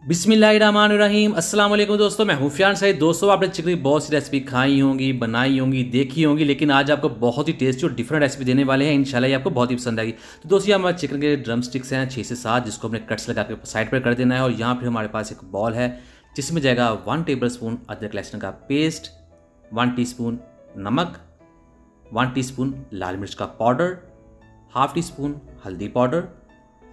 बिस्मिल्लाहिर्रहमानिर्रहीम। अस्सलाम वालेकुम दोस्तों, मैं हुफियान सईद। दोस्तों, आपने चिकन की बहुत सी रेसिपी खाई होंगी, बनाई होंगी, देखी होंगी, लेकिन आज आपको बहुत ही टेस्टी और डिफरेंट रेसिपी देने वाले हैं। इंशाल्लाह ये आपको बहुत ही पसंद आएगी। तो दोस्तों, ये हमारे चिकन के ड्रम स्टिक्स हैं 6 से 7, जिसको हमने कट्स लगा के साइड पर कर देना है। और यहाँ पर हमारे पास एक बॉल है जिसमें जाएगा 1 टेबल स्पून अदरक लहसुन का पेस्ट, 1 टीस्पून नमक, 1 टीस्पून लाल मिर्च का पाउडर, हाफ टी स्पून हल्दी पाउडर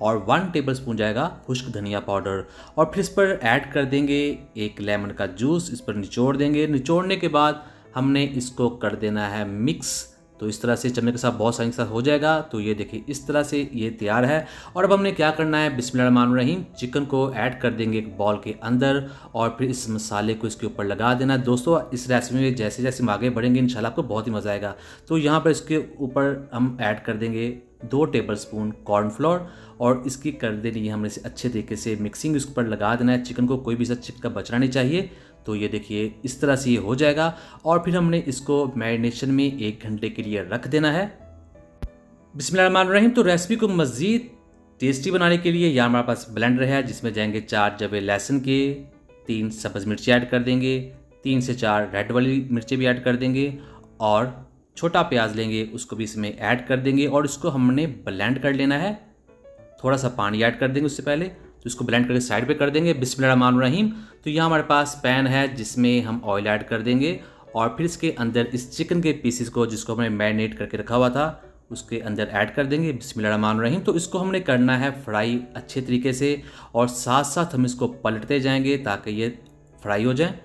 और 1 टेबलस्पून जाएगा खुश्क धनिया पाउडर। और फिर इस पर ऐड कर देंगे एक लेमन का जूस, इस पर निचोड़ देंगे। निचोड़ने के बाद हमने इसको कर देना है मिक्स। तो इस तरह से चम्मच के साथ बहुत सारी के साथ हो जाएगा। तो ये देखिए इस तरह से ये तैयार है। और अब हमने क्या करना है, बिस्मिल्लाहिर्रहमानिर्रहीम, चिकन को ऐड कर देंगे एक बॉल के अंदर और फिर इस मसाले को इसके ऊपर लगा देना है। दोस्तों, इस रेसिपी में जैसे जैसे हम आगे बढ़ेंगे इंशाल्लाह आपको बहुत ही मज़ा आएगा। तो यहाँ पर इसके ऊपर हम ऐड कर देंगे 2 टेबलस्पून कॉर्नफ्लोर और इसकी कर देनी है हमने इसे अच्छे तरीके से मिक्सिंग इस पर लगा देना है। चिकन को कोई भी सा चिकन का बचना नहीं चाहिए। तो ये देखिए इस तरह से ये हो जाएगा। और फिर हमने इसको मैरिनेशन में 1 घंटे के लिए रख देना है। बिस्मिल्लाहिर्रहमानिर्रहीम। तो रेसिपी को मज़ीद टेस्टी बनाने के लिए यहाँ हमारे पास ब्लेंडर है जिसमें जाएंगे 4 जवे लहसुन के, 3 सब्ज़ मिर्ची ऐड कर देंगे, 3 से 4 रेड वाली मिर्ची भी ऐड कर देंगे और छोटा प्याज लेंगे उसको भी इसमें ऐड कर देंगे और इसको हमने ब्लेंड कर लेना है। थोड़ा सा पानी ऐड कर देंगे उससे पहले। तो इसको ब्लेंड करके साइड पे कर देंगे। बिस्मिल्लाहिर्रहमानिर्रहीम। तो यहाँ हमारे पास पैन है जिसमें हम ऑयल ऐड कर देंगे और फिर इसके अंदर इस चिकन के पीसेस को जिसको हमने मैरिनेट करके रखा हुआ था उसके अंदर ऐड कर देंगे। बिस्मिल्लाहिर्रहमानिर्रहीम। तो इसको हमने करना है फ्राई अच्छे तरीके से और साथ साथ हम इसको पलटते जाएंगे ताकि ये फ्राई हो जाए।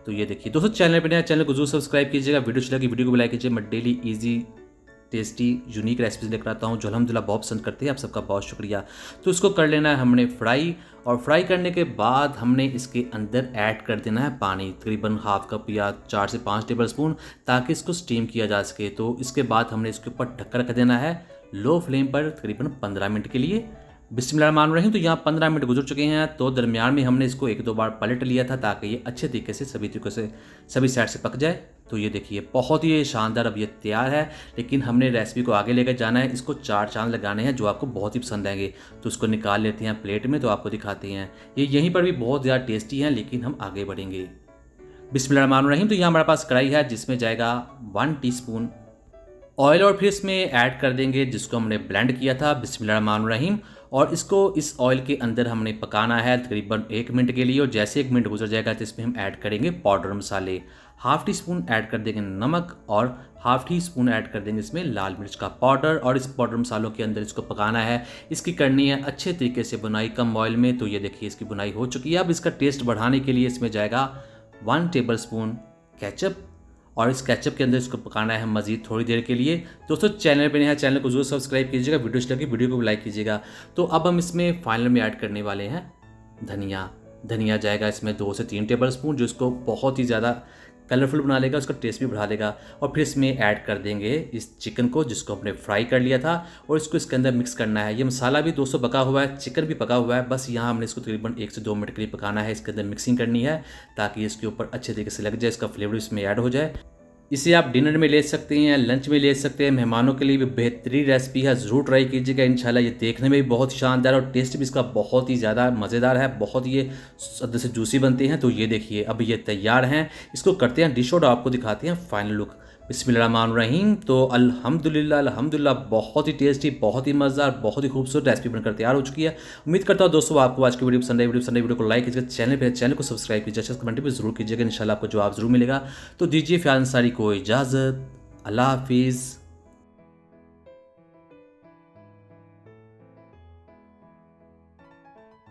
तो ये देखिए दोस्तों, चैनल पर नया, चैनल को जरूर सब्सक्राइब कीजिएगा। वीडियो अच्छी लगी वीडियो को लाइक कीजिए। मैं daily easy tasty unique recipes लेकर आता हूँ जो अल्हम्दुलिल्लाह बहुत पसंद करते हैं। आप सबका बहुत शुक्रिया। तो इसको कर लेना है हमने फ्राई और फ्राई करने के बाद हमने इसके अंदर ऐड कर देना है पानी, तकरीबन हाफ कप या 4 से 5 टेबल स्पून, ताकि इसको स्टीम किया जा सके। तो इसके बाद हमने इसके ऊपर ढक्कन रख देना है लो फ्लेम पर तकरीबन 15 मिनट के लिए। बिस्मिल्लाहिर्रहमानिर्रहीम। तो यहाँ 15 मिनट गुजर चुके हैं। तो दरमियान में हमने इसको 1-2 बार पलट लिया था ताकि ये अच्छे तरीके से सभी तरीक़ों से सभी साइड से पक जाए। तो ये देखिए बहुत ही शानदार अब ये तैयार है। लेकिन हमने रेसिपी को आगे लेकर जाना है। इसको 4 चांद लगाने हैं जो आपको बहुत ही पसंद आएंगे। तो उसको निकाल लेते हैं प्लेट में, तो आपको दिखाते हैं। ये यहीं पर भी बहुत ज़्यादा टेस्टी हैं, लेकिन हम आगे बढ़ेंगे। बिस्मिल्लाहिर्रहमानिर्रहीम। तो यहाँ हमारे पास कढ़ाई है जिसमें जाएगा 1 टीस्पून ऑयल और फिर इसमें ऐड कर देंगे जिसको हमने ब्लेंड किया था। बिस्मिल्लाहिर्रहमानिर्रहीम। और इसको इस ऑयल के अंदर हमने पकाना है तकरीबन 1 मिनट के लिए। और जैसे 1 मिनट गुजर जाएगा तो इसमें हम ऐड करेंगे पाउडर मसाले। हाफ टी स्पून ऐड कर देंगे नमक और हाफ टी स्पून ऐड कर देंगे इसमें लाल मिर्च का पाउडर। और इस पाउडर मसालों के अंदर इसको पकाना है। इसकी करनी है अच्छे तरीके से बुनाई कम ऑयल में। तो ये देखिए इसकी बुनाई हो चुकी है। अब इसका टेस्ट बढ़ाने के लिए इसमें जाएगा 1 टेबल स्पून केचप और इस केचप के अंदर इसको पकाना है मज़ीद थोड़ी देर के लिए। दोस्तों, चैनल पे नया, चैनल को जरूर सब्सक्राइब कीजिएगा। वीडियो अच्छी लगी वीडियो को लाइक कीजिएगा। तो अब हम इसमें फाइनल में ऐड करने वाले हैं धनिया जाएगा इसमें 2 से 3 टेबल स्पून, जो इसको बहुत ही ज़्यादा कलरफुल बना लेगा, उसका टेस्ट भी बढ़ा देगा। और फिर इसमें ऐड कर देंगे इस चिकन को जिसको हमने फ्राई कर लिया था और इसको इसके अंदर मिक्स करना है। ये मसाला भी दोस्तों पका हुआ है, चिकन भी पका हुआ है। बस यहाँ हमने इसको तकरीबन 1 से 2 मिनट के लिए पकाना है। इसके अंदर मिक्सिंग करनी है ताकि इसके ऊपर अच्छे तरीके से लग जाए, इसका फ्लेवर इसमें ऐड हो जाए। इसे आप डिनर में ले सकते हैं, लंच में ले सकते हैं, मेहमानों के लिए भी बेहतरीन रेसिपी है। ज़रूर ट्राई कीजिएगा। इंशाल्लाह ये देखने में भी बहुत शानदार और टेस्ट भी इसका बहुत ही ज़्यादा मज़ेदार है। बहुत ये अंदर से जूसी बनते हैं। तो ये देखिए अब ये तैयार हैं। इसको करते हैं डिश और आपको दिखाते हैं फाइनल लुक। बिस्मिल्लाहिर्रहमानिर्रहीम। तो अल्हम्दुलिल्लाह बहुत ही टेस्टी, बहुत ही मज़ेदार, बहुत ही खूबसूरत रेसिपी बनकर तैयार हो चुकी है। उम्मीद करता हूँ दोस्तों आपको आज की वीडियो पसंद आई। वीडियो को लाइक कीजिएगा, चैनल को सब्सक्राइब कीजिए, अच्छा कमेंट भी जरूर कीजिएगा। इंशाल्लाह आपको जवाब जरूर मिलेगा। तो दीजिए फ़ियान अंसारी को इजाज़त। अल्लाह हाफिज़।